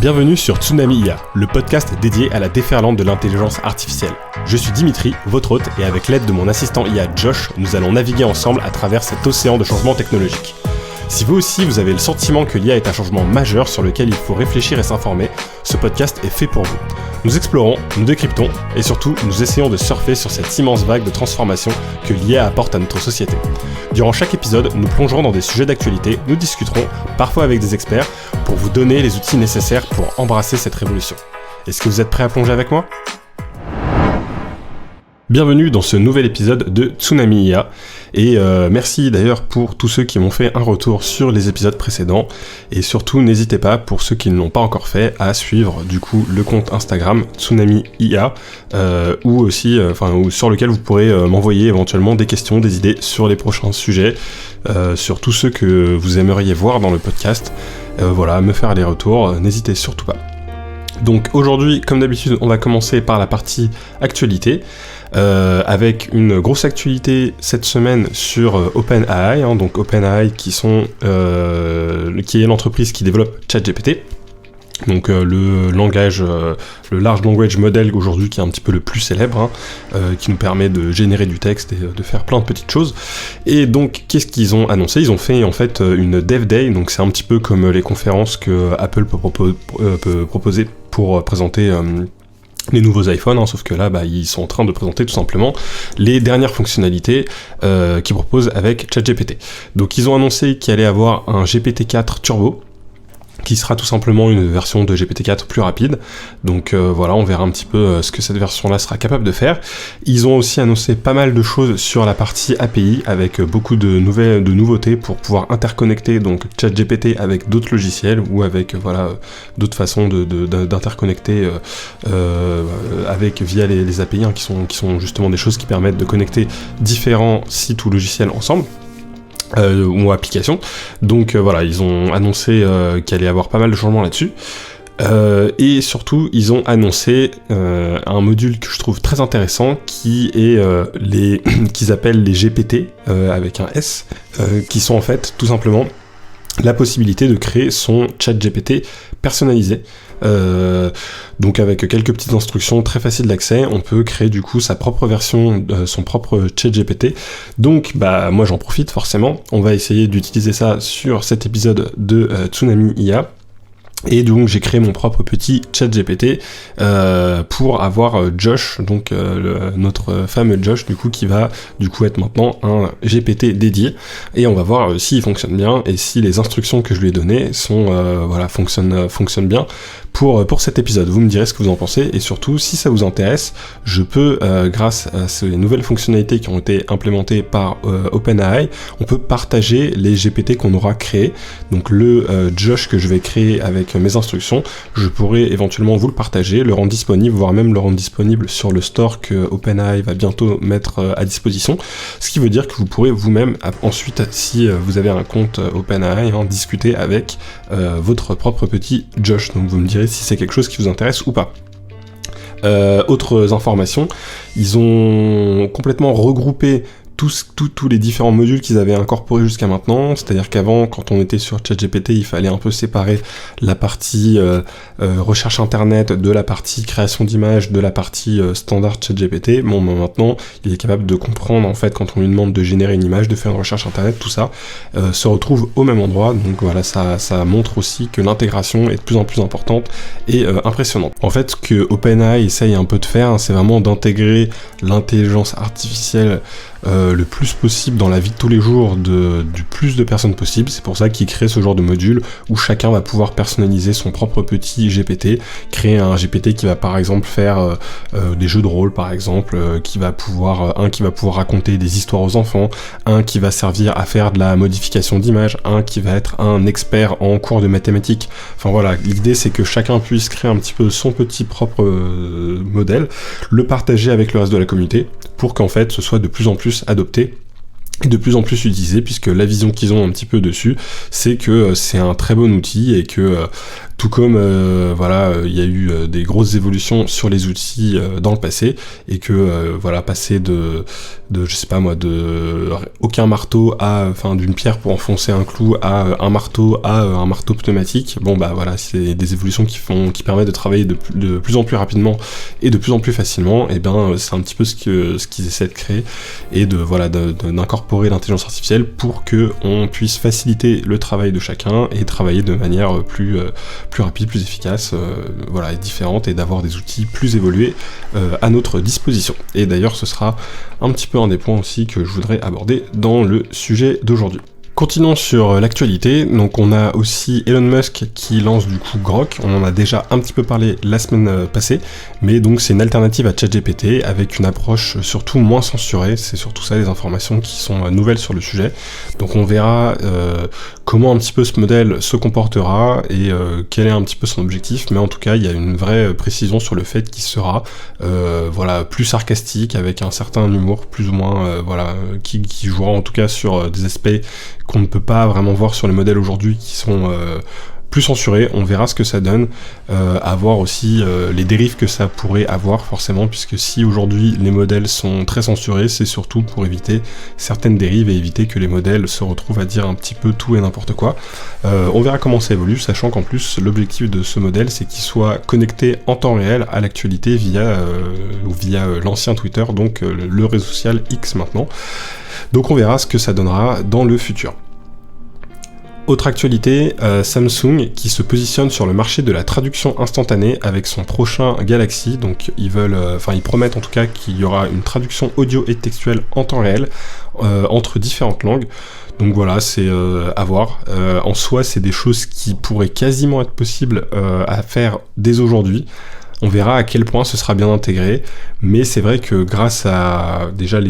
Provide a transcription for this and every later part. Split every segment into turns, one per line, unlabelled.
Bienvenue sur Tsunami IA, le podcast dédié à la déferlante de l'intelligence artificielle. Je suis Dimitri, votre hôte, et avec l'aide de mon assistant IA Josh, nous allons naviguer ensemble à travers cet océan de changements technologiques. Si vous aussi vous avez le sentiment que l'IA est un changement majeur sur lequel il faut réfléchir et s'informer, ce podcast est fait pour vous. Nous explorons, nous décryptons et surtout nous essayons de surfer sur cette immense vague de transformation que l'IA apporte à notre société. Durant chaque épisode, nous plongerons dans des sujets d'actualité, nous discuterons, parfois avec des experts, pour vous donner les outils nécessaires pour embrasser cette révolution. Est-ce que vous êtes prêts à plonger avec moi ? Bienvenue dans ce nouvel épisode de Tsunami IA et merci d'ailleurs pour tous ceux qui m'ont fait un retour sur les épisodes précédents et surtout n'hésitez pas pour ceux qui ne l'ont pas encore fait à suivre du coup le compte Instagram Tsunami IA ou aussi sur lequel vous pourrez m'envoyer éventuellement des questions, des idées sur les prochains sujets, sur tous ceux que vous aimeriez voir dans le podcast, me faire les retours, n'hésitez surtout pas. Donc aujourd'hui, comme d'habitude, on va commencer par la partie actualité, avec une grosse actualité cette semaine sur OpenAI, donc OpenAI qui est l'entreprise qui développe ChatGPT, donc le large language model aujourd'hui qui est un petit peu le plus célèbre, qui nous permet de générer du texte et de faire plein de petites choses. Et donc qu'est-ce qu'ils ont annoncé ? Ils ont fait en fait une Dev Day, donc c'est un petit peu comme les conférences que Apple peut proposer pour présenter les nouveaux iPhones, sauf que là ils sont en train de présenter tout simplement les dernières fonctionnalités qu'ils proposent avec ChatGPT. Donc ils ont annoncé qu'il allait avoir un GPT-4 Turbo, qui sera tout simplement une version de GPT-4 plus rapide. Donc on verra un petit peu ce que cette version-là sera capable de faire. Ils ont aussi annoncé pas mal de choses sur la partie API, avec beaucoup de nouveautés pour pouvoir interconnecter donc ChatGPT avec d'autres logiciels ou avec d'autres façons d'interconnecter via les API qui sont justement des choses qui permettent de connecter différents sites ou logiciels ensemble. Ou applications. Donc ils ont annoncé qu'il allait y avoir pas mal de changements là-dessus. Et surtout, ils ont annoncé un module que je trouve très intéressant qui est qu'ils appellent les GPT avec un S, qui sont en fait tout simplement la possibilité de créer son ChatGPT personnalisé. Donc avec quelques petites instructions très faciles d'accès, on peut créer du coup sa propre version, son propre ChatGPT. Donc moi j'en profite forcément, on va essayer d'utiliser ça sur cet épisode de Tsunami IA. Et donc j'ai créé mon propre petit ChatGPT pour avoir Josh, donc notre fameux Josh du coup qui va du coup être maintenant un GPT dédié, et on va voir s'il fonctionne bien et si les instructions que je lui ai données fonctionnent bien pour cet épisode. Vous me direz ce que vous en pensez, et surtout si ça vous intéresse, je peux grâce à ces nouvelles fonctionnalités qui ont été implémentées par OpenAI, on peut partager les GPT qu'on aura créés. Donc le Josh que je vais créer avec mes instructions, je pourrais éventuellement vous le partager, le rendre disponible, voire même le rendre disponible sur le store que OpenAI va bientôt mettre à disposition, ce qui veut dire que vous pourrez vous-même ensuite, si vous avez un compte OpenAI, discuter avec votre propre petit Josh. Donc vous me direz si c'est quelque chose qui vous intéresse ou pas. Autres informations, ils ont complètement regroupé tous les différents modules qu'ils avaient incorporés jusqu'à maintenant, c'est-à-dire qu'avant, quand on était sur ChatGPT, il fallait un peu séparer la partie recherche internet de la partie création d'images, de la partie standard ChatGPT. Maintenant, il est capable de comprendre, en fait, quand on lui demande de générer une image, de faire une recherche internet, tout ça se retrouve au même endroit. Donc voilà, ça montre aussi que l'intégration est de plus en plus importante et impressionnante. En fait, ce que OpenAI essaye un peu de faire, c'est vraiment d'intégrer l'intelligence artificielle le plus possible dans la vie de tous les jours du plus de personnes possible. C'est pour ça qu'ils créent ce genre de module où chacun va pouvoir personnaliser son propre petit GPT, créer un GPT qui va par exemple faire des jeux de rôle par exemple, qui va pouvoir raconter des histoires aux enfants, un qui va servir à faire de la modification d'images, un qui va être un expert en cours de mathématiques. Enfin voilà, l'idée c'est que chacun puisse créer un petit peu son petit propre modèle, le partager avec le reste de la communauté pour qu'en fait ce soit de plus en plus adopté est de plus en plus utilisé, puisque la vision qu'ils ont un petit peu dessus, c'est que c'est un très bon outil et que tout comme il y a eu des grosses évolutions sur les outils dans le passé, et que passer de je sais pas moi, de aucun marteau à d'une pierre pour enfoncer un clou à un marteau pneumatique, c'est des évolutions qui permettent de travailler de plus en plus rapidement et de plus en plus facilement. Et c'est un petit peu ce qu'ils essaient de créer, et d'incorporer l'intelligence artificielle pour que on puisse faciliter le travail de chacun et travailler de manière plus rapide, plus efficace, et différente, et d'avoir des outils plus évolués à notre disposition. Et d'ailleurs, ce sera un petit peu un des points aussi que je voudrais aborder dans le sujet d'aujourd'hui. Continuons sur l'actualité. Donc on a aussi Elon Musk qui lance du coup Grok. On en a déjà un petit peu parlé la semaine passée, mais donc c'est une alternative à ChatGPT avec une approche surtout moins censurée. C'est surtout ça, les informations qui sont nouvelles sur le sujet. Donc on verra comment un petit peu ce modèle se comportera et quel est un petit peu son objectif. Mais en tout cas, il y a une vraie précision sur le fait qu'il sera plus sarcastique, avec un certain humour plus ou moins qui jouera en tout cas sur des aspects qu'on ne peut pas vraiment voir sur les modèles aujourd'hui, qui sont plus censurés. On verra ce que ça donne, à voir aussi les dérives que ça pourrait avoir forcément, puisque si aujourd'hui les modèles sont très censurés, c'est surtout pour éviter certaines dérives et éviter que les modèles se retrouvent à dire un petit peu tout et n'importe quoi. On verra comment ça évolue, sachant qu'en plus l'objectif de ce modèle, c'est qu'il soit connecté en temps réel à l'actualité via l'ancien Twitter, donc le réseau social X maintenant. Donc on verra ce que ça donnera dans le futur. Autre actualité, Samsung qui se positionne sur le marché de la traduction instantanée avec son prochain Galaxy. Donc ils promettent en tout cas qu'il y aura une traduction audio et textuelle en temps réel entre différentes langues. Donc voilà, c'est à voir. En soi, c'est des choses qui pourraient quasiment être possibles à faire dès aujourd'hui. On verra à quel point ce sera bien intégré, mais c'est vrai que grâce à déjà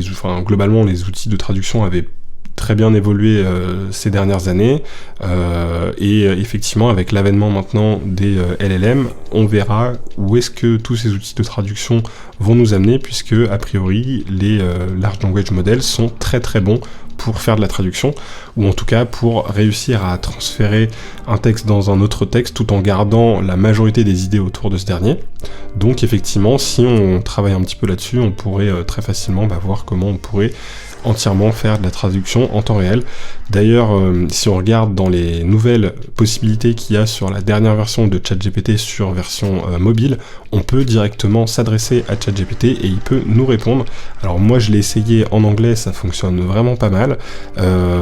globalement les outils de traduction avaient très bien évolué ces dernières années, et effectivement avec l'avènement maintenant des LLM, on verra où est-ce que tous ces outils de traduction vont nous amener, puisque a priori les large language models sont très très bons pour faire de la traduction, ou en tout cas pour réussir à transférer un texte dans un autre texte tout en gardant la majorité des idées autour de ce dernier. Donc effectivement, si on travaille un petit peu là-dessus, on pourrait très facilement voir comment on pourrait entièrement faire de la traduction en temps réel. D'ailleurs, si on regarde dans les nouvelles possibilités qu'il y a sur la dernière version de ChatGPT sur version mobile, on peut directement s'adresser à ChatGPT et il peut nous répondre. Alors moi je l'ai essayé en anglais, ça fonctionne vraiment pas mal.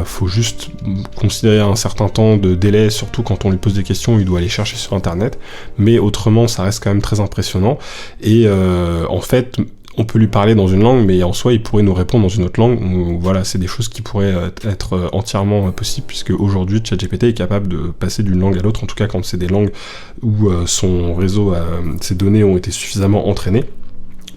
Faut juste considérer un certain temps de délai, surtout quand on lui pose des questions, il doit aller chercher sur internet, mais autrement ça reste quand même très impressionnant. Et en fait, on peut lui parler dans une langue, mais en soi, il pourrait nous répondre dans une autre langue. Voilà, c'est des choses qui pourraient être entièrement possibles, puisque aujourd'hui, ChatGPT est capable de passer d'une langue à l'autre, en tout cas quand c'est des langues où son réseau, ses données ont été suffisamment entraînées.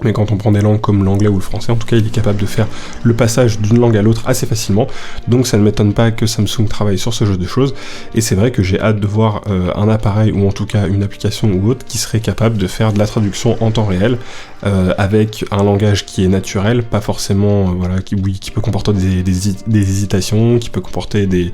Mais quand on prend des langues comme l'anglais ou le français, en tout cas, il est capable de faire le passage d'une langue à l'autre assez facilement. Donc ça ne m'étonne pas que Samsung travaille sur ce genre de choses. Et c'est vrai que j'ai hâte de voir un appareil, ou en tout cas une application ou autre, qui serait capable de faire de la traduction en temps réel, avec un langage qui est naturel, pas forcément, qui peut comporter des hésitations, qui peut comporter des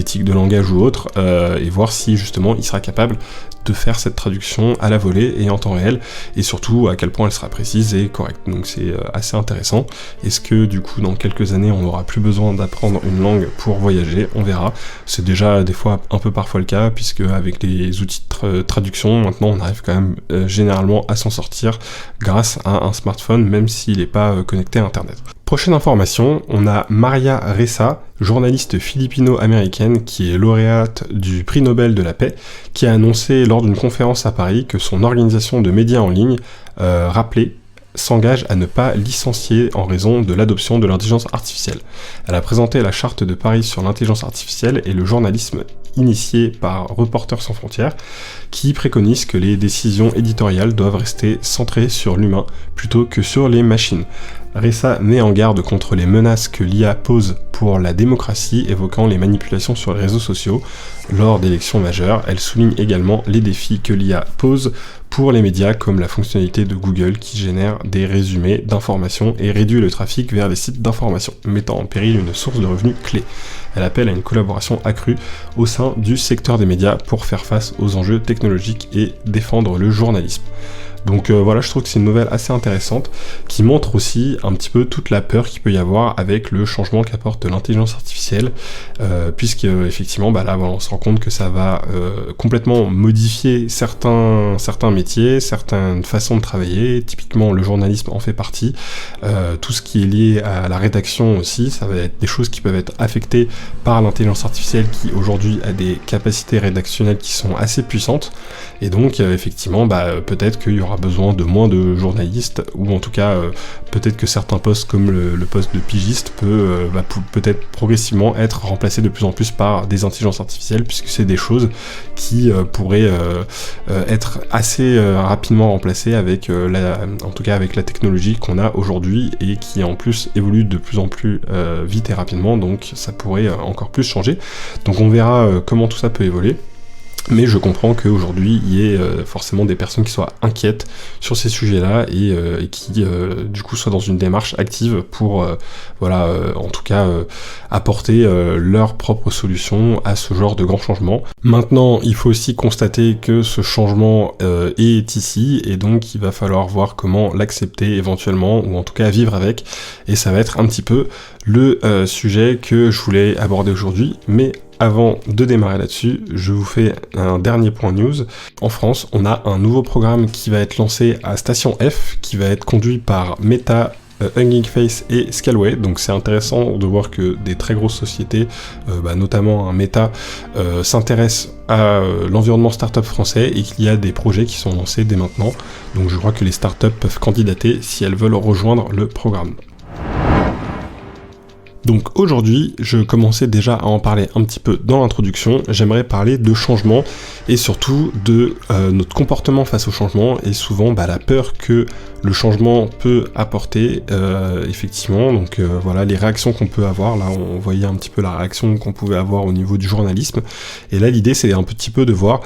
tics de langage ou autre, et voir si justement il sera capable de faire cette traduction à la volée et en temps réel, et surtout à quel point elle sera précise et correcte. Donc c'est assez intéressant. Est-ce que du coup dans quelques années on n'aura plus besoin d'apprendre une langue pour voyager? On verra. C'est déjà des fois un peu parfois le cas, puisque avec les outils de traduction maintenant on arrive quand même généralement à s'en sortir grâce à un smartphone, même s'il n'est pas connecté à internet. Prochaine information, on a Maria Ressa, journaliste philippino-américaine qui est lauréate du prix Nobel de la paix, qui a annoncé lors d'une conférence à Paris que son organisation de médias en ligne, Rappelé, s'engage à ne pas licencier en raison de l'adoption de l'intelligence artificielle. Elle a présenté la charte de Paris sur l'intelligence artificielle et le journalisme initié par Reporters sans frontières, qui préconise que les décisions éditoriales doivent rester centrées sur l'humain plutôt que sur les machines. Ressa met en garde contre les menaces que l'IA pose pour la démocratie, évoquant les manipulations sur les réseaux sociaux lors d'élections majeures. Elle souligne également les défis que l'IA pose pour les médias, comme la fonctionnalité de Google qui génère des résumés d'informations et réduit le trafic vers les sites d'information, mettant en péril une source de revenus clé. Elle appelle à une collaboration accrue au sein du secteur des médias pour faire face aux enjeux technologiques et défendre le journalisme. Donc voilà, je trouve que c'est une nouvelle assez intéressante qui montre aussi un petit peu toute la peur qu'il peut y avoir avec le changement qu'apporte l'intelligence artificielle, puisque effectivement là voilà, on se rend compte que ça va complètement modifier certains métiers, certaines façons de travailler. Typiquement le journalisme en fait partie, tout ce qui est lié à la rédaction aussi, ça va être des choses qui peuvent être affectées par l'intelligence artificielle qui aujourd'hui a des capacités rédactionnelles qui sont assez puissantes, et donc effectivement peut-être qu'il y aura besoin de moins de journalistes, ou en tout cas peut-être que certains postes comme le poste de pigiste peut-être progressivement être remplacé de plus en plus par des intelligences artificielles, puisque c'est des choses qui pourraient être assez rapidement remplacées avec en tout cas avec la technologie qu'on a aujourd'hui et qui en plus évolue de plus en plus vite et rapidement, donc ça pourrait encore plus changer. Donc on verra comment tout ça peut évoluer. Mais je comprends qu'aujourd'hui, il y ait forcément des personnes qui soient inquiètes sur ces sujets-là et qui, du coup, soient dans une démarche active pour, en tout cas, apporter leur propre solution à ce genre de grands changements. Maintenant, il faut aussi constater que ce changement est ici, et donc il va falloir voir comment l'accepter éventuellement, ou en tout cas vivre avec, et ça va être un petit peu le sujet que je voulais aborder aujourd'hui. Mais avant de démarrer là-dessus, je vous fais un dernier point news. En France, on a un nouveau programme qui va être lancé à Station F, qui va être conduit par Meta, Hugging Face et Scalway. Donc c'est intéressant de voir que des très grosses sociétés, notamment un Meta, s'intéressent à l'environnement startup français et qu'il y a des projets qui sont lancés dès maintenant. Donc je crois que les startups peuvent candidater si elles veulent rejoindre le programme. Donc aujourd'hui, je commençais déjà à en parler un petit peu dans l'introduction, j'aimerais parler de changement et surtout de notre comportement face au changement et souvent la peur que le changement peut apporter, effectivement. Donc voilà les réactions qu'on peut avoir. Là on voyait un petit peu la réaction qu'on pouvait avoir au niveau du journalisme, et là l'idée c'est un petit peu de voir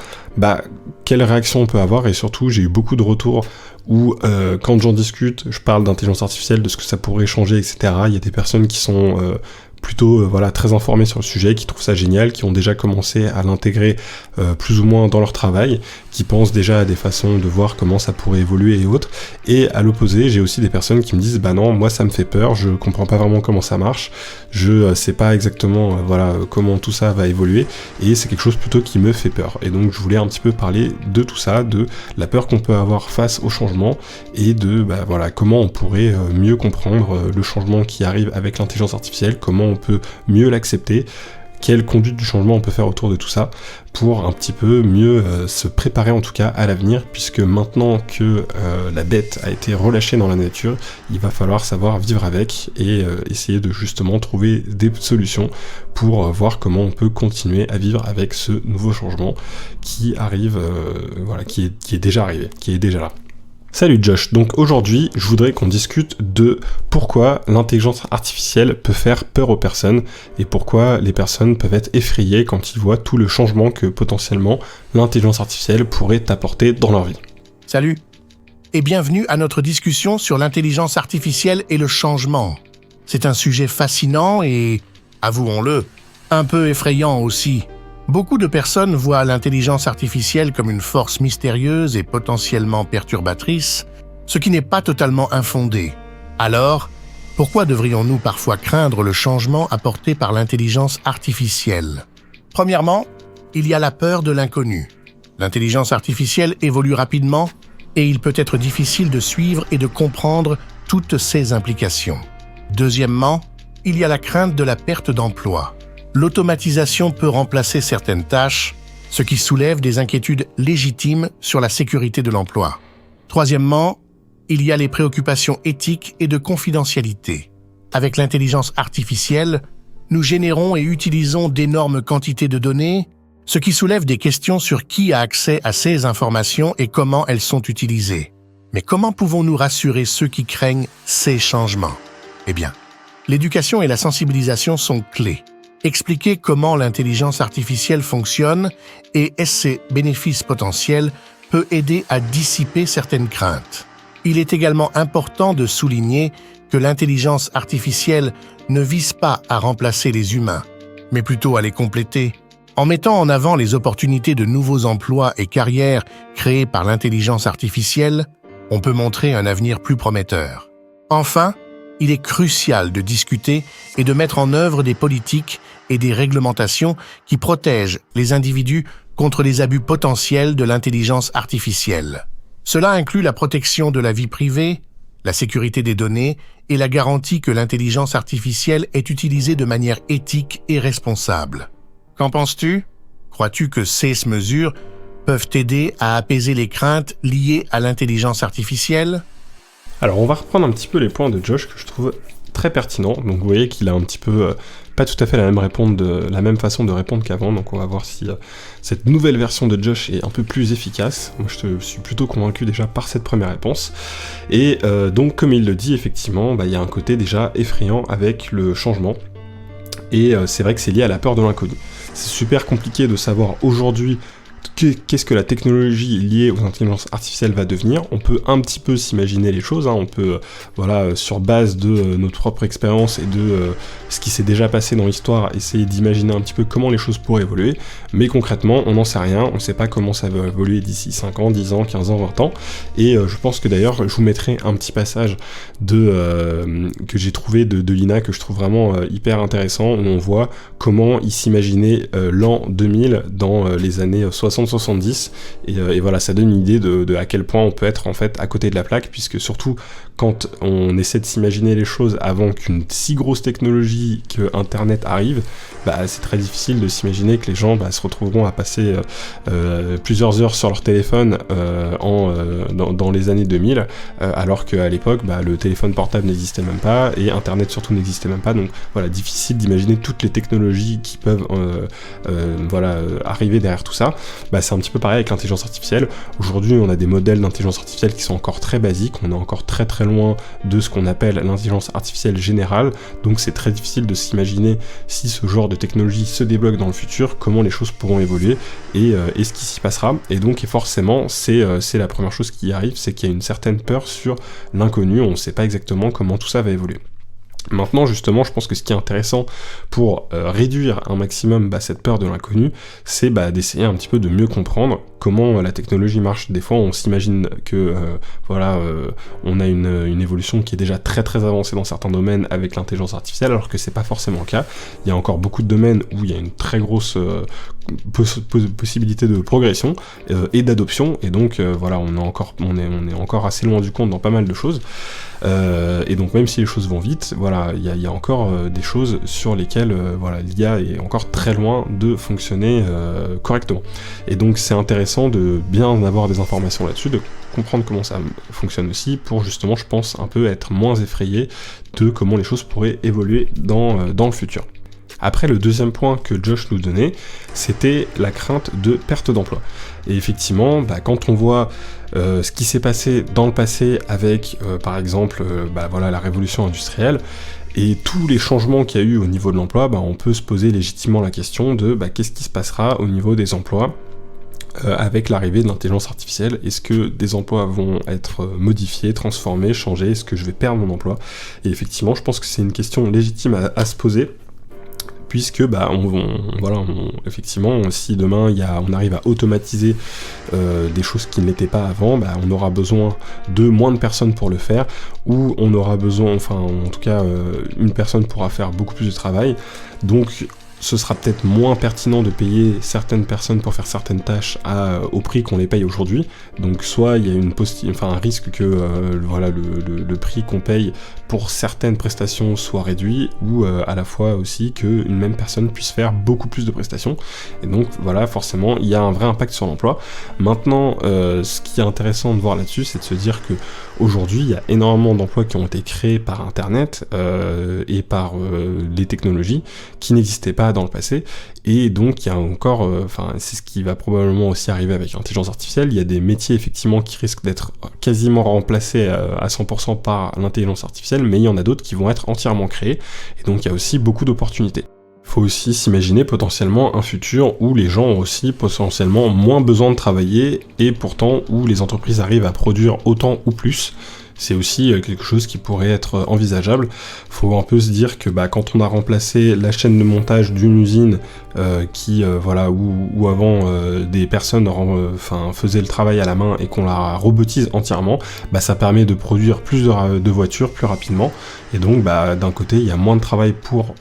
quelle réaction on peut avoir, et surtout j'ai eu beaucoup de retours où quand j'en discute, je parle d'intelligence artificielle, de ce que ça pourrait changer, etc. Il y a des personnes qui sont plutôt très informés sur le sujet, qui trouvent ça génial, qui ont déjà commencé à l'intégrer plus ou moins dans leur travail, qui pensent déjà à des façons de voir comment ça pourrait évoluer et autres. Et à l'opposé, j'ai aussi des personnes qui me disent non, moi ça me fait peur, je comprends pas vraiment comment ça marche, je sais pas exactement comment tout ça va évoluer, et c'est quelque chose plutôt qui me fait peur. Et donc je voulais un petit peu parler de tout ça, de la peur qu'on peut avoir face au changement, et de comment on pourrait mieux comprendre le changement qui arrive avec l'intelligence artificielle, comment on peut mieux l'accepter, quelle conduite du changement on peut faire autour de tout ça pour un petit peu mieux se préparer en tout cas à l'avenir, puisque maintenant que la bête a été relâchée dans la nature, il va falloir savoir vivre avec et essayer de justement trouver des solutions pour voir comment on peut continuer à vivre avec ce nouveau changement qui arrive, qui est déjà arrivé, qui est déjà là. Salut Josh, donc aujourd'hui je voudrais qu'on discute de pourquoi l'intelligence artificielle peut faire peur aux personnes et pourquoi les personnes peuvent être effrayées quand ils voient tout le changement que potentiellement l'intelligence artificielle pourrait apporter dans leur vie.
Salut et bienvenue à notre discussion sur l'intelligence artificielle et le changement. C'est un sujet fascinant et, avouons-le, un peu effrayant aussi. Beaucoup de personnes voient l'intelligence artificielle comme une force mystérieuse et potentiellement perturbatrice, ce qui n'est pas totalement infondé. Alors, pourquoi devrions-nous parfois craindre le changement apporté par l'intelligence artificielle ? Premièrement, il y a la peur de l'inconnu. L'intelligence artificielle évolue rapidement et il peut être difficile de suivre et de comprendre toutes ses implications. Deuxièmement, il y a la crainte de la perte d'emploi. L'automatisation peut remplacer certaines tâches, ce qui soulève des inquiétudes légitimes sur la sécurité de l'emploi. Troisièmement, il y a les préoccupations éthiques et de confidentialité. Avec l'intelligence artificielle, nous générons et utilisons d'énormes quantités de données, ce qui soulève des questions sur qui a accès à ces informations et comment elles sont utilisées. Mais comment pouvons-nous rassurer ceux qui craignent ces changements? Eh bien, l'éducation et la sensibilisation sont clés. Expliquer comment l'intelligence artificielle fonctionne et ses bénéfices potentiels peut aider à dissiper certaines craintes. Il est également important de souligner que l'intelligence artificielle ne vise pas à remplacer les humains, mais plutôt à les compléter. En mettant en avant les opportunités de nouveaux emplois et carrières créés par l'intelligence artificielle, on peut montrer un avenir plus prometteur. Enfin, il est crucial de discuter et de mettre en œuvre des politiques et des réglementations qui protègent les individus contre les abus potentiels de l'intelligence artificielle. Cela inclut la protection de la vie privée, la sécurité des données et la garantie que l'intelligence artificielle est utilisée de manière éthique et responsable. Qu'en penses-tu? Crois-tu que ces mesures peuvent aider à apaiser les craintes liées à l'intelligence artificielle?
Alors on va reprendre un petit peu les points de Josh que je trouve très pertinents. Donc vous voyez qu'il a un petit peu pas tout à fait la même façon de répondre qu'avant. Donc on va voir si cette nouvelle version de Josh est un peu plus efficace. Moi je suis plutôt convaincu déjà par cette première réponse. Et donc comme il le dit effectivement, il y a un côté déjà effrayant avec le changement. Et c'est vrai que c'est lié à la peur de l'inconnu. C'est super compliqué de savoir aujourd'hui qu'est-ce que la technologie liée aux intelligences artificielles va devenir. On peut un petit peu s'imaginer les choses, on peut, sur base de notre propre expérience et de ce qui s'est déjà passé dans l'histoire, essayer d'imaginer un petit peu comment les choses pourraient évoluer, mais concrètement, on n'en sait rien, on ne sait pas comment ça va évoluer d'ici 5 ans, 10 ans, 15 ans, 20 ans, et je pense que d'ailleurs, je vous mettrai un petit passage que j'ai trouvé de Lina, que je trouve vraiment hyper intéressant, où on voit comment il s'imaginait l'an 2000 dans les années 60-70, et voilà, ça donne une idée de à quel point on peut être en fait à côté de la plaque, puisque surtout quand on essaie de s'imaginer les choses avant qu'une si grosse technologie que Internet arrive, c'est très difficile de s'imaginer que les gens se retrouveront à passer plusieurs heures sur leur téléphone dans les années 2000, alors qu'à l'époque, le téléphone portable n'existait même pas, et Internet surtout n'existait même pas, donc voilà, difficile d'imaginer toutes les technologies qui peuvent arriver derrière tout ça. C'est un petit peu pareil avec l'intelligence artificielle. Aujourd'hui, on a des modèles d'intelligence artificielle qui sont encore très basiques, on est encore très très loin de ce qu'on appelle l'intelligence artificielle générale, donc c'est très difficile de s'imaginer si ce genre de technologie se débloque dans le futur, comment les choses pourront évoluer et ce qui s'y passera. Et donc forcément, c'est la première chose qui arrive, c'est qu'il y a une certaine peur sur l'inconnu, on ne sait pas exactement comment tout ça va évoluer. Maintenant, justement, je pense que ce qui est intéressant pour réduire un maximum cette peur de l'inconnu, c'est d'essayer un petit peu de mieux comprendre comment la technologie marche. Des fois, on s'imagine que on a une évolution qui est déjà très très avancée dans certains domaines avec l'intelligence artificielle, alors que c'est pas forcément le cas. Il y a encore beaucoup de domaines où il y a une très grosse possibilité de progression et d'adoption, et donc on est encore assez loin du compte dans pas mal de choses. Et donc même si les choses vont vite, il y a encore des choses sur lesquelles l'IA est encore très loin de fonctionner correctement. Et donc c'est intéressant de bien avoir des informations là-dessus, de comprendre comment ça fonctionne aussi, pour justement, je pense, un peu être moins effrayé de comment les choses pourraient évoluer dans le futur. Après, le deuxième point que Josh nous donnait, c'était la crainte de perte d'emploi. Et effectivement, quand on voit ce qui s'est passé dans le passé avec, par exemple, la révolution industrielle, et tous les changements qu'il y a eu au niveau de l'emploi, on peut se poser légitimement la question de qu'est-ce qui se passera au niveau des emplois avec l'arrivée de l'intelligence artificielle. Est-ce que des emplois vont être modifiés, transformés, changés? Est-ce que je vais perdre mon emploi? Et effectivement, je pense que c'est une question légitime à se poser, puisque effectivement, si demain on arrive à automatiser des choses qui ne l'étaient pas avant, on aura besoin de moins de personnes pour le faire, ou on aura besoin, une personne pourra faire beaucoup plus de travail, donc ce sera peut-être moins pertinent de payer certaines personnes pour faire certaines tâches au prix qu'on les paye aujourd'hui. Donc soit il y a un risque que le prix qu'on paye pour certaines prestations soit réduit, ou à la fois aussi qu'une même personne puisse faire beaucoup plus de prestations. Et donc forcément il y a un vrai impact sur l'emploi. Maintenant, ce qui est intéressant de voir là-dessus, c'est de se dire que aujourd'hui il y a énormément d'emplois qui ont été créés par Internet et par les technologies qui n'existaient pas pas dans le passé, et donc il y a encore, c'est ce qui va probablement aussi arriver avec l'intelligence artificielle, il y a des métiers effectivement qui risquent d'être quasiment remplacés à 100% par l'intelligence artificielle, mais il y en a d'autres qui vont être entièrement créés, et donc il y a aussi beaucoup d'opportunités. Faut aussi s'imaginer potentiellement un futur où les gens ont aussi potentiellement moins besoin de travailler, et pourtant où les entreprises arrivent à produire autant ou plus. C'est aussi quelque chose qui pourrait être envisageable. Faut un peu se dire que quand on a remplacé la chaîne de montage d'une usine où avant des personnes faisaient le travail à la main et qu'on la robotise entièrement, ça permet de produire plus de voitures plus rapidement. Et donc d'un côté il y a moins de travail pour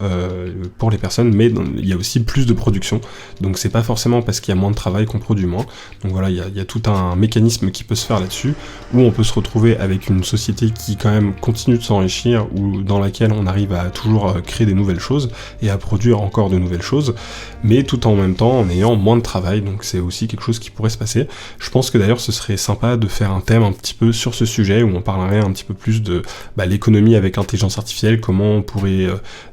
les personnes, mais il y a aussi plus de production. Donc c'est pas forcément parce qu'il y a moins de travail qu'on produit moins. Donc voilà, il y a tout un mécanisme qui peut se faire là-dessus, où on peut se retrouver avec une société qui quand même continue de s'enrichir, ou dans laquelle on arrive à toujours créer des nouvelles choses et à produire encore de nouvelles choses, mais tout en même temps en ayant moins de travail. Donc c'est aussi quelque chose qui pourrait se passer. Je pense que d'ailleurs ce serait sympa de faire un thème un petit peu sur ce sujet, où on parlerait un petit peu plus de l'économie avec l'intelligence artificielle, comment on pourrait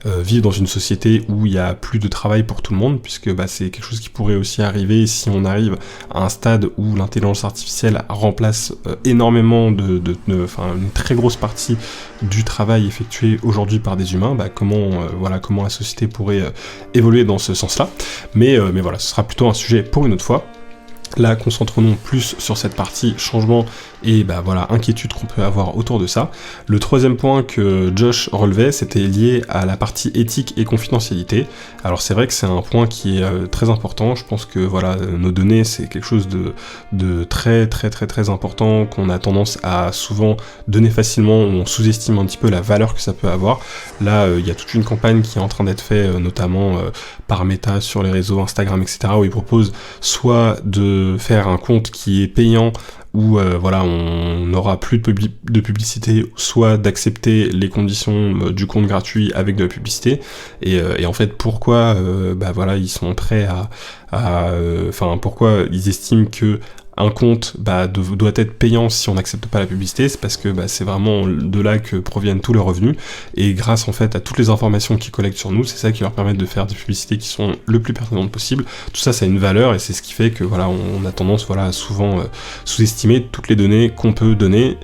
vivre dans une société où il y a plus de travail pour tout le monde, puisque c'est quelque chose qui pourrait aussi arriver si on arrive à un stade où l'intelligence artificielle remplace énormément une très grosse partie du travail effectué aujourd'hui par des humains. Comment la société pourrait évoluer dans ce sens-là. Mais voilà, ce sera plutôt un sujet pour une autre fois. Là, concentrons-nous plus sur cette partie changement et inquiétude qu'on peut avoir autour de ça. Le troisième point que Josh relevait, c'était lié à la partie éthique et confidentialité. Alors c'est vrai que c'est un point qui est très important. Je pense que nos données, c'est quelque chose de très très très très important, qu'on a tendance à souvent donner facilement, où on sous-estime un petit peu la valeur que ça peut avoir. Là, il y a toute une campagne qui est en train d'être faite, notamment par Meta sur les réseaux Instagram, etc., où ils proposent soit de faire un compte qui est payant, où on n'aura plus de publicité, soit d'accepter les conditions du compte gratuit avec de la publicité. Et en fait, pourquoi ils sont prêts pourquoi ils estiment que un compte doit être payant si on n'accepte pas la publicité, c'est parce que c'est vraiment de là que proviennent tous les revenus, et grâce en fait à toutes les informations qu'ils collectent sur nous, c'est ça qui leur permet de faire des publicités qui sont le plus pertinentes possible. Tout ça, ça a une valeur, et c'est ce qui fait que on a tendance à souvent sous-estimer toutes les données qu'on peut donner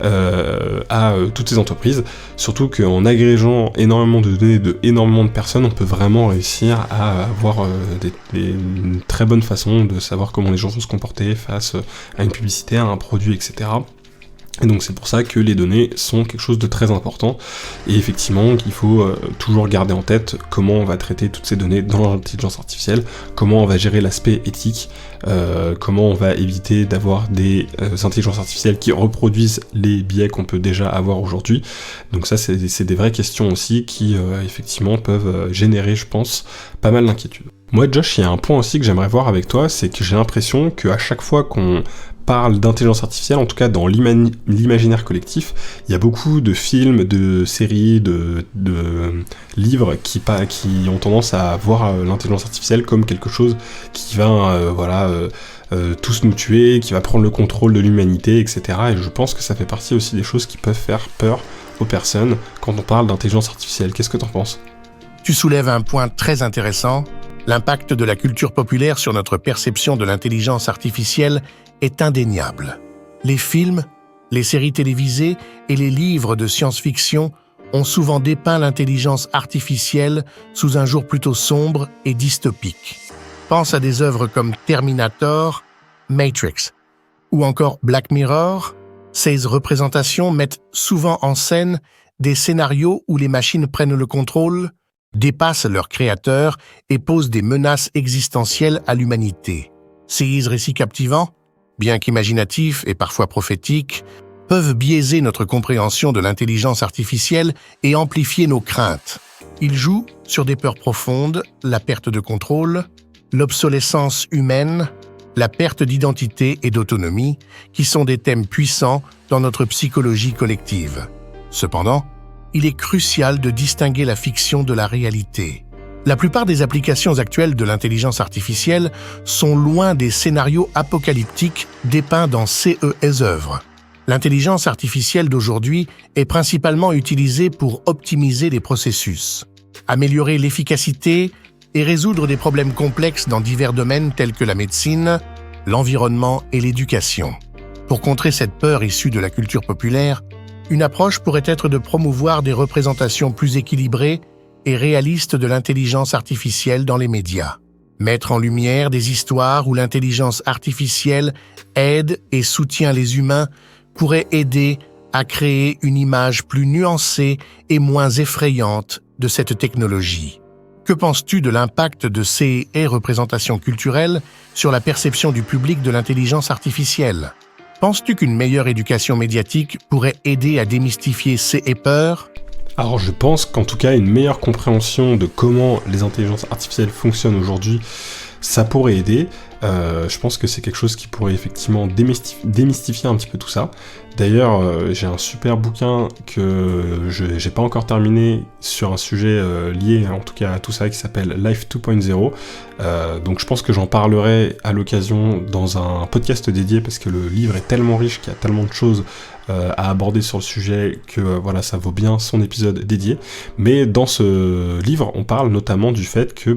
à toutes ces entreprises, surtout qu'en agrégeant énormément de données de énormément de personnes, on peut vraiment réussir à avoir une très bonne façon de savoir comment les gens vont se comporter face à une publicité, à un produit, etc. Et donc c'est pour ça que les données sont quelque chose de très important, et effectivement qu'il faut toujours garder en tête comment on va traiter toutes ces données dans l'intelligence artificielle, comment on va gérer l'aspect éthique, comment on va éviter d'avoir des intelligences artificielles qui reproduisent les biais qu'on peut déjà avoir aujourd'hui. Donc ça c'est des vraies questions aussi qui effectivement peuvent générer, je pense, pas mal d'inquiétudes. Moi, Josh, il y a un point aussi que j'aimerais voir avec toi, c'est que j'ai l'impression qu'à chaque fois qu'on parle d'intelligence artificielle, en tout cas dans l'imaginaire collectif, il y a beaucoup de films, de séries, de livres qui ont tendance à voir l'intelligence artificielle comme quelque chose qui va tous nous tuer, qui va prendre le contrôle de l'humanité, etc. Et je pense que ça fait partie aussi des choses qui peuvent faire peur aux personnes quand on parle d'intelligence artificielle. Qu'est-ce que t'en penses ?
Tu soulèves un point très intéressant. L'impact de la culture populaire sur notre perception de l'intelligence artificielle est indéniable. Les films, les séries télévisées et les livres de science-fiction ont souvent dépeint l'intelligence artificielle sous un jour plutôt sombre et dystopique. Pense à des œuvres comme Terminator, Matrix ou encore Black Mirror. Ces représentations mettent souvent en scène des scénarios où les machines prennent le contrôle, dépassent leurs créateurs et posent des menaces existentielles à l'humanité. Ces récits captivants, bien qu'imaginatifs et parfois prophétiques, peuvent biaiser notre compréhension de l'intelligence artificielle et amplifier nos craintes. Ils jouent sur des peurs profondes, la perte de contrôle, l'obsolescence humaine, la perte d'identité et d'autonomie, qui sont des thèmes puissants dans notre psychologie collective. Cependant, il est crucial de distinguer la fiction de la réalité. La plupart des applications actuelles de l'intelligence artificielle sont loin des scénarios apocalyptiques dépeints dans ces œuvres. L'intelligence artificielle d'aujourd'hui est principalement utilisée pour optimiser les processus, améliorer l'efficacité, et résoudre des problèmes complexes dans divers domaines tels que la médecine, l'environnement et l'éducation. Pour contrer cette peur issue de la culture populaire, une approche pourrait être de promouvoir des représentations plus équilibrées et réalistes de l'intelligence artificielle dans les médias. Mettre en lumière des histoires où l'intelligence artificielle aide et soutient les humains pourrait aider à créer une image plus nuancée et moins effrayante de cette technologie. Que penses-tu de l'impact de ces représentations culturelles sur la perception du public de l'intelligence artificielle? Penses-tu qu'une meilleure éducation médiatique pourrait aider à démystifier ces peurs?
Alors je pense qu'en tout cas une meilleure compréhension de comment les intelligences artificielles fonctionnent aujourd'hui, ça pourrait aider. Je pense que c'est quelque chose qui pourrait effectivement démystifier un petit peu tout ça. D'ailleurs, j'ai un super bouquin que j'ai pas encore terminé sur un sujet lié en tout cas à tout ça qui s'appelle Life 2.0. Donc je pense que j'en parlerai à l'occasion dans un podcast dédié parce que le livre est tellement riche qu'il y a tellement de choses à aborder sur le sujet que voilà, ça vaut bien son épisode dédié. Mais dans ce livre, on parle notamment du fait que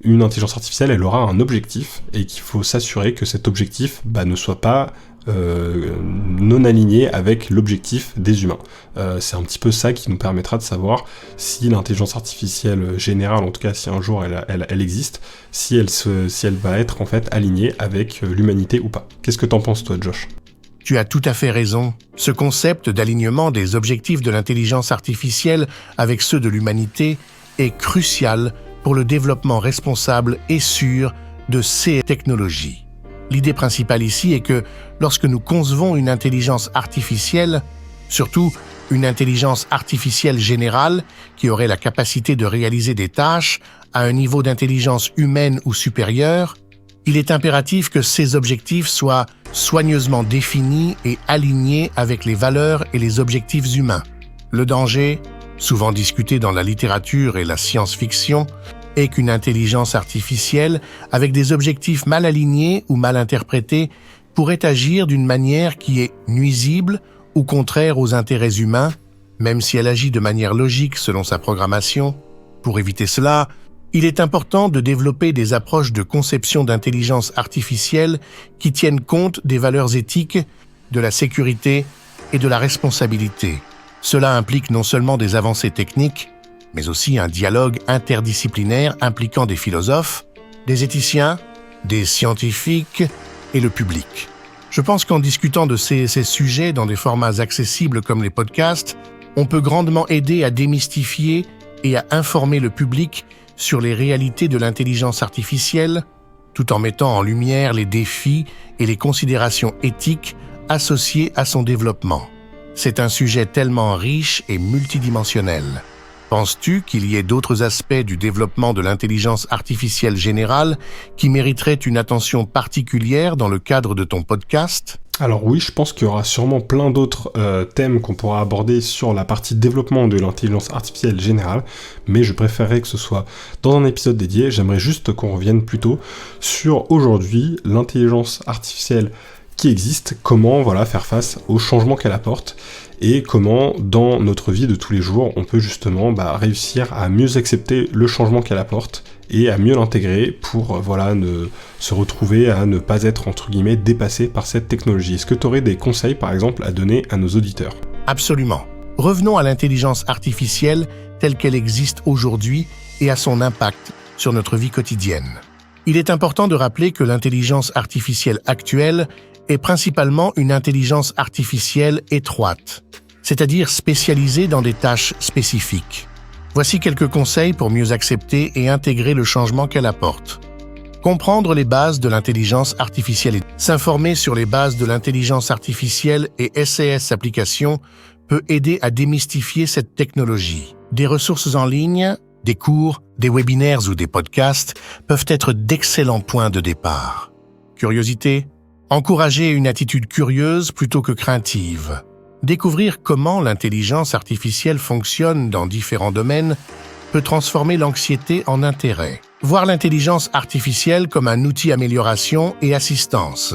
une intelligence artificielle, elle aura un objectif et qu'il faut s'assurer que cet objectif ne soit pas non aligné avec l'objectif des humains. C'est un petit peu ça qui nous permettra de savoir si l'intelligence artificielle générale, en tout cas si un jour elle existe, si elle va être en fait alignée avec l'humanité ou pas. Qu'est-ce que t'en penses toi, Josh ?
Tu as tout à fait raison. Ce concept d'alignement des objectifs de l'intelligence artificielle avec ceux de l'humanité est crucial pour le développement responsable et sûr de ces technologies. L'idée principale ici est que lorsque nous concevons une intelligence artificielle, surtout une intelligence artificielle générale qui aurait la capacité de réaliser des tâches à un niveau d'intelligence humaine ou supérieur, il est impératif que ces objectifs soient soigneusement définis et alignés avec les valeurs et les objectifs humains. Le danger, souvent discuté dans la littérature et la science-fiction, est qu'une intelligence artificielle, avec des objectifs mal alignés ou mal interprétés, pourrait agir d'une manière qui est nuisible ou contraire aux intérêts humains, même si elle agit de manière logique selon sa programmation. Pour éviter cela, il est important de développer des approches de conception d'intelligence artificielle qui tiennent compte des valeurs éthiques, de la sécurité et de la responsabilité. Cela implique non seulement des avancées techniques, mais aussi un dialogue interdisciplinaire impliquant des philosophes, des éthiciens, des scientifiques et le public. Je pense qu'en discutant de ces sujets dans des formats accessibles comme les podcasts, on peut grandement aider à démystifier et à informer le public sur les réalités de l'intelligence artificielle, tout en mettant en lumière les défis et les considérations éthiques associées à son développement. C'est un sujet tellement riche et multidimensionnel. Penses-tu qu'il y ait d'autres aspects du développement de l'intelligence artificielle générale qui mériteraient une attention particulière dans le cadre de ton podcast ?
Alors oui, je pense qu'il y aura sûrement plein d'autres thèmes qu'on pourra aborder sur la partie développement de l'intelligence artificielle générale, mais je préférerais que ce soit dans un épisode dédié. J'aimerais juste qu'on revienne plutôt sur aujourd'hui l'intelligence artificielle qui existe, comment faire face aux changements qu'elle apporte et comment dans notre vie de tous les jours on peut justement réussir à mieux accepter le changement qu'elle apporte et à mieux l'intégrer pour se retrouver à ne pas être entre guillemets dépassé par cette technologie. Est-ce que tu aurais des conseils par exemple à donner à nos auditeurs ?
Absolument. Revenons à l'intelligence artificielle telle qu'elle existe aujourd'hui et à son impact sur notre vie quotidienne. Il est important de rappeler que l'intelligence artificielle actuelle est principalement une intelligence artificielle étroite, c'est-à-dire spécialisée dans des tâches spécifiques. Voici quelques conseils pour mieux accepter et intégrer le changement qu'elle apporte. Comprendre les bases de l'intelligence artificielle et s'informer sur les bases de l'intelligence artificielle et SAS applications peut aider à démystifier cette technologie. Des ressources en ligne, des cours, des webinaires ou des podcasts peuvent être d'excellents points de départ. Curiosité ? Encourager une attitude curieuse plutôt que craintive. Découvrir comment l'intelligence artificielle fonctionne dans différents domaines peut transformer l'anxiété en intérêt. Voir l'intelligence artificielle comme un outil d'amélioration et assistance.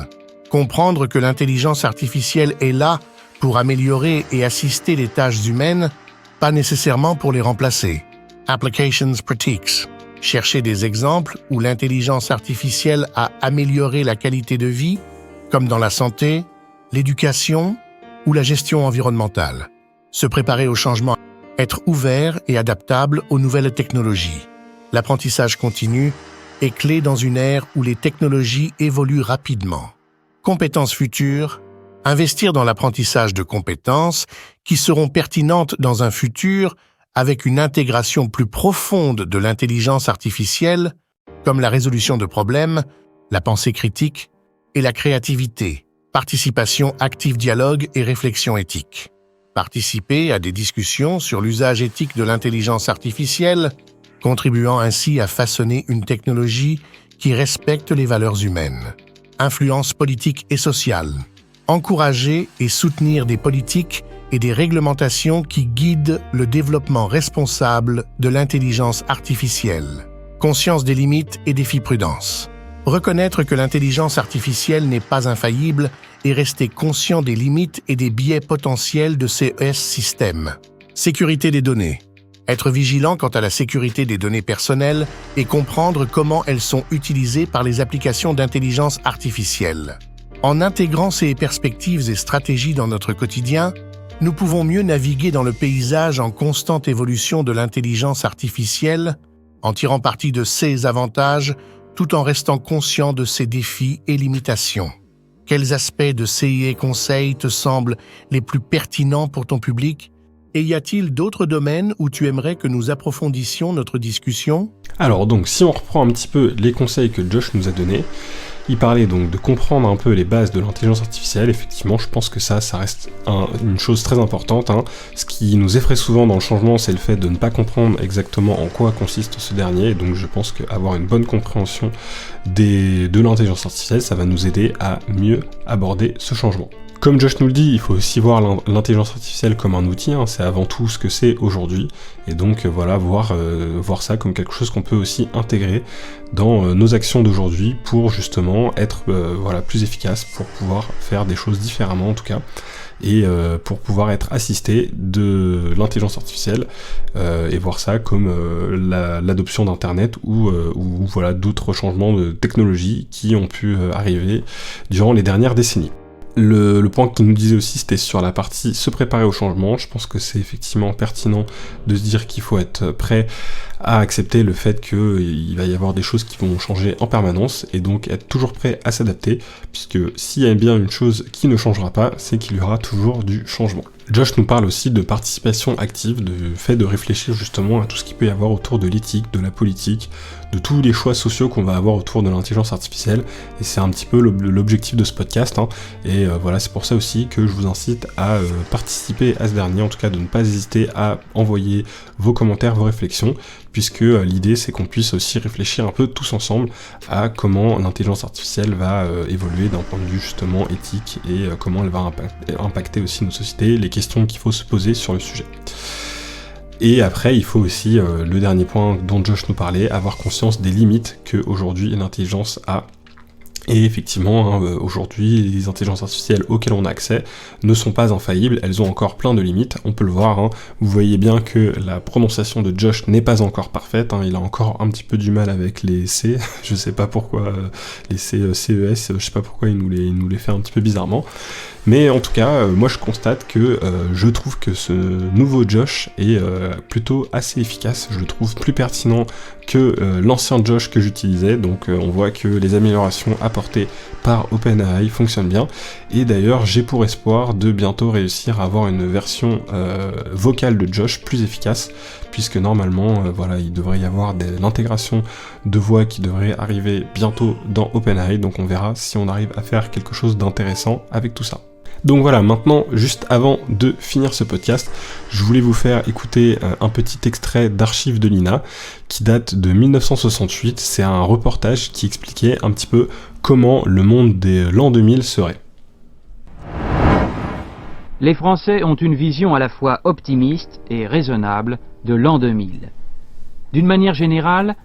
Comprendre que l'intelligence artificielle est là pour améliorer et assister les tâches humaines, pas nécessairement pour les remplacer. Applications Practice. Cherchez des exemples où l'intelligence artificielle a amélioré la qualité de vie, comme dans la santé, l'éducation ou la gestion environnementale. Se préparer au changement, être ouvert et adaptable aux nouvelles technologies. L'apprentissage continu est clé dans une ère où les technologies évoluent rapidement. Compétences futures, investir dans l'apprentissage de compétences qui seront pertinentes dans un futur avec une intégration plus profonde de l'intelligence artificielle, comme la résolution de problèmes, la pensée critique et la créativité. Participation active, dialogue et réflexion éthique. Participer à des discussions sur l'usage éthique de l'intelligence artificielle, contribuant ainsi à façonner une technologie qui respecte les valeurs humaines. Influence politique et sociale. Encourager et soutenir des politiques et des réglementations qui guident le développement responsable de l'intelligence artificielle. Conscience des limites et défis prudence. Reconnaître que l'intelligence artificielle n'est pas infaillible et rester conscient des limites et des biais potentiels de ces systèmes. Sécurité des données. Être vigilant quant à la sécurité des données personnelles et comprendre comment elles sont utilisées par les applications d'intelligence artificielle. En intégrant ces perspectives et stratégies dans notre quotidien, nous pouvons mieux naviguer dans le paysage en constante évolution de l'intelligence artificielle, en tirant parti de ses avantages, tout en restant conscient de ses défis et limitations. Quels aspects de CIE Conseil te semblent les plus pertinents pour ton public? Et y a-t-il d'autres domaines où tu aimerais que nous approfondissions notre discussion?
Alors donc, si on reprend un petit peu les conseils que Josh nous a donnés, il parlait donc de comprendre un peu les bases de l'intelligence artificielle. Effectivement, je pense que ça reste une chose très importante. Ce qui nous effraie souvent dans le changement, c'est le fait de ne pas comprendre exactement en quoi consiste ce dernier. Et donc je pense qu'avoir une bonne compréhension de l'intelligence artificielle, ça va nous aider à mieux aborder ce changement. Comme Josh nous le dit, il faut aussi voir l'intelligence artificielle comme un outil, c'est avant tout ce que c'est aujourd'hui, et donc voilà, voir ça comme quelque chose qu'on peut aussi intégrer dans nos actions d'aujourd'hui pour justement être plus efficace, pour pouvoir faire des choses différemment en tout cas, et pour pouvoir être assisté de l'intelligence artificielle, et voir ça comme l'adoption d'internet ou voilà d'autres changements de technologie qui ont pu arriver durant les dernières décennies. Le point qu'il nous disait aussi, c'était sur la partie se préparer au changement. Je pense que c'est effectivement pertinent de se dire qu'il faut être prêt à accepter le fait qu'il va y avoir des choses qui vont changer en permanence et donc être toujours prêt à s'adapter, puisque s'il y a bien une chose qui ne changera pas, c'est qu'il y aura toujours du changement. Josh nous parle aussi de participation active, du fait de réfléchir justement à tout ce qu'il peut y avoir autour de l'éthique, de la politique, de tous les choix sociaux qu'on va avoir autour de l'intelligence artificielle, et c'est un petit peu l'objectif de ce podcast, et voilà, c'est pour ça aussi que je vous incite à participer à ce dernier, en tout cas de ne pas hésiter à envoyer vos commentaires, vos réflexions, puisque l'idée c'est qu'on puisse aussi réfléchir un peu tous ensemble à comment l'intelligence artificielle va évoluer d'un point de vue justement éthique et comment elle va impacter aussi nos sociétés, les questions qu'il faut se poser sur le sujet. Et après, il faut aussi, le dernier point dont Josh nous parlait, avoir conscience des limites qu'aujourd'hui l'intelligence a. Et effectivement, aujourd'hui, les intelligences artificielles auxquelles on a accès ne sont pas infaillibles, elles ont encore plein de limites, on peut le voir, vous voyez bien que la prononciation de Josh n'est pas encore parfaite, il a encore un petit peu du mal avec les C, je sais pas pourquoi, les CES, je sais pas pourquoi il nous les fait un petit peu bizarrement, mais en tout cas, moi je constate que je trouve que ce nouveau Josh est plutôt assez efficace, je le trouve plus pertinent que l'ancien Josh que j'utilisais, donc on voit que les améliorations apportées par OpenAI fonctionnent bien, et d'ailleurs j'ai pour espoir de bientôt réussir à avoir une version vocale de Josh plus efficace, puisque normalement il devrait y avoir l'intégration de voix qui devrait arriver bientôt dans OpenAI, donc on verra si on arrive à faire quelque chose d'intéressant avec tout ça. Donc voilà, maintenant, juste avant de finir ce podcast, je voulais vous faire écouter un petit extrait d'archives de l'INA qui date de 1968. C'est un reportage qui expliquait un petit peu comment le monde de l'an 2000 serait.
Les Français ont une vision à la fois optimiste et raisonnable de l'an 2000. D'une manière générale,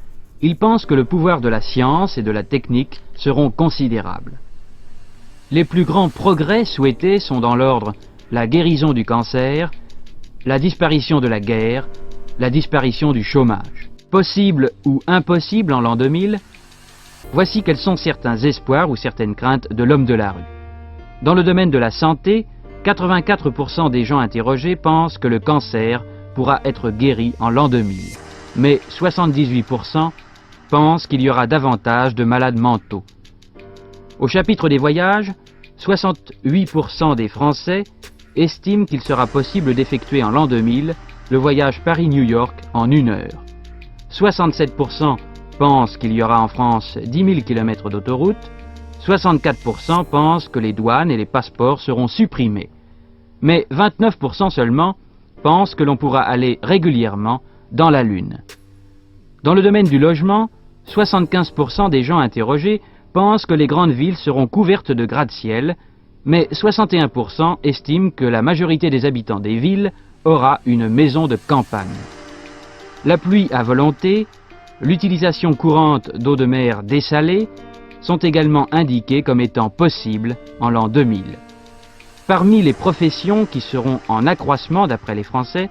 ils pensent que le pouvoir de la science et de la technique seront considérables. Les plus grands progrès souhaités sont dans l'ordre la guérison du cancer, la disparition de la guerre, la disparition du chômage. possible ou impossible en l'an 2000, voici quels sont certains espoirs ou certaines craintes de l'homme de la rue. Dans le domaine de la santé, 84% des gens interrogés pensent que le cancer pourra être guéri en l'an 2000, mais 78% pensent qu'il y aura davantage de malades mentaux. Au chapitre des voyages, 68% des Français estiment qu'il sera possible d'effectuer en l'an 2000 le voyage Paris-New York en 1 heure. 67% pensent qu'il y aura en France 10 000 km d'autoroute, 64% pensent que les douanes et les passeports seront supprimés. Mais 29% seulement pensent que l'on pourra aller régulièrement dans la Lune. Dans le domaine du logement, 75% des gens interrogés pensent que les grandes villes seront couvertes de gratte-ciel, mais 61% estiment que la majorité des habitants des villes aura une maison de campagne. La pluie à volonté, l'utilisation courante d'eau de mer dessalée sont également indiquées comme étant possibles en l'an 2000. Parmi les professions qui seront en accroissement d'après les Français,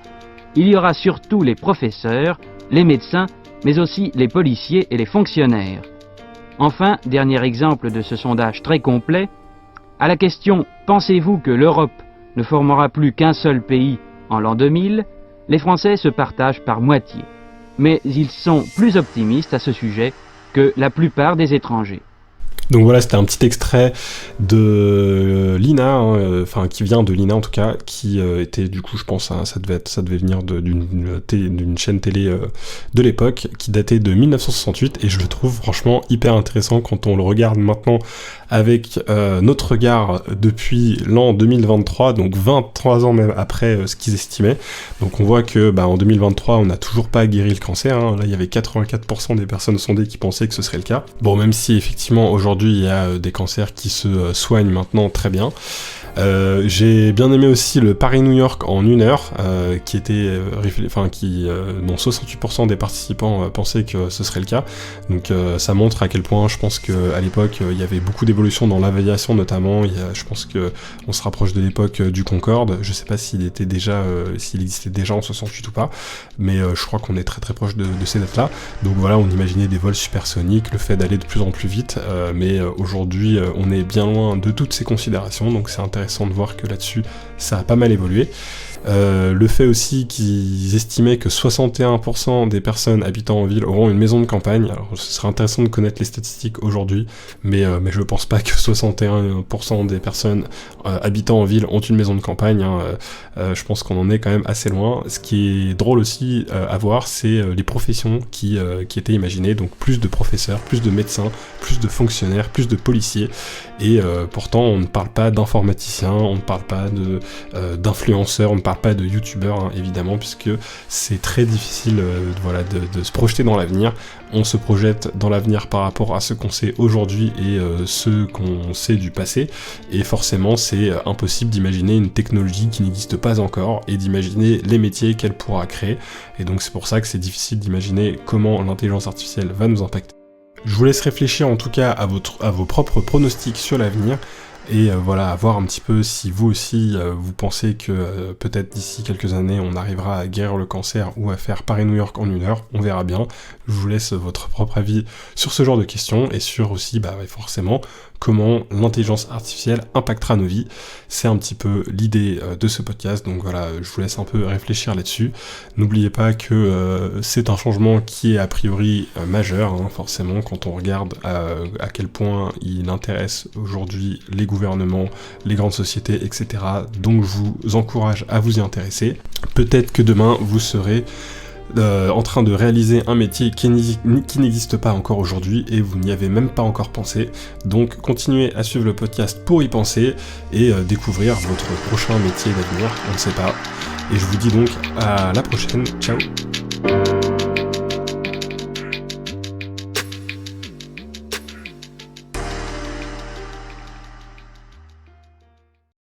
il y aura surtout les professeurs, les médecins, mais aussi les policiers et les fonctionnaires. Enfin, dernier exemple de ce sondage très complet, à la question « Pensez-vous que l'Europe ne formera plus qu'un seul pays en l'an 2000 ?» les Français se partagent par moitié. Mais ils sont plus optimistes à ce sujet que la plupart des étrangers.
Donc voilà, c'était un petit extrait de l'INA, enfin qui vient de l'INA en tout cas, qui était du coup, je pense, ça devait venir d'une chaîne télé de l'époque, qui datait de 1968, et je le trouve franchement hyper intéressant quand on le regarde maintenant avec notre regard depuis l'an 2023, donc 23 ans même après ce qu'ils estimaient. Donc on voit que en 2023, on n'a toujours pas guéri le cancer, hein. Là il y avait 84% des personnes sondées qui pensaient que ce serait le cas. Bon, même si effectivement aujourd'hui il y a des cancers qui se soignent maintenant très bien. J'ai bien aimé aussi le Paris-New York en 1 heure, dont 68% des participants pensaient que ce serait le cas. Donc ça montre à quel point je pense qu'à l'époque il y avait beaucoup d'évolutions dans l'aviation notamment. Je pense que on se rapproche de l'époque du Concorde. Je sais pas s'il existait déjà en 68 ou pas, mais je crois qu'on est très très proche de ces dates-là. Donc voilà, on imaginait des vols supersoniques, le fait d'aller de plus en plus vite, mais aujourd'hui on est bien loin de toutes ces considérations, donc c'est intéressant de voir que là-dessus ça a pas mal évolué. Le fait aussi qu'ils estimaient que 61% des personnes habitant en ville auront une maison de campagne. Alors ce serait intéressant de connaître les statistiques aujourd'hui, mais je pense pas que 61% des personnes habitant en ville ont une maison de campagne, hein. Je pense qu'on en est quand même assez loin. Ce qui est drôle aussi à voir, c'est les professions qui étaient imaginées, donc plus de professeurs, plus de médecins, plus de fonctionnaires, plus de policiers, et pourtant on ne parle pas d'informaticiens, on ne parle pas d'influenceurs, on ne parle pas de youtubeurs, hein, évidemment, puisque c'est très difficile de se projeter dans l'avenir. On se projette dans l'avenir par rapport à ce qu'on sait aujourd'hui et ce qu'on sait du passé, et forcément c'est impossible d'imaginer une technologie qui n'existe pas encore et d'imaginer les métiers qu'elle pourra créer, et donc c'est pour ça que c'est difficile d'imaginer comment l'intelligence artificielle va nous impacter. Je vous laisse réfléchir en tout cas à vos propres pronostics sur l'avenir, et à voir un petit peu si vous aussi vous pensez que peut-être d'ici quelques années on arrivera à guérir le cancer ou à faire Paris-New York en 1 heure, on verra bien. Je vous laisse votre propre avis sur ce genre de questions, et sur aussi forcément comment l'intelligence artificielle impactera nos vies. C'est un petit peu l'idée de ce podcast, donc voilà, je vous laisse un peu réfléchir là-dessus. N'oubliez pas que c'est un changement qui est a priori majeur, hein, forcément, quand on regarde à quel point il intéresse aujourd'hui les gouvernements, les grandes sociétés, etc. Donc je vous encourage à vous y intéresser. Peut-être que demain vous serez en train de réaliser un métier qui n'existe pas encore aujourd'hui et vous n'y avez même pas encore pensé. Donc continuez à suivre le podcast pour y penser et découvrir votre prochain métier d'avenir, on ne sait pas. Et je vous dis donc à la prochaine, ciao.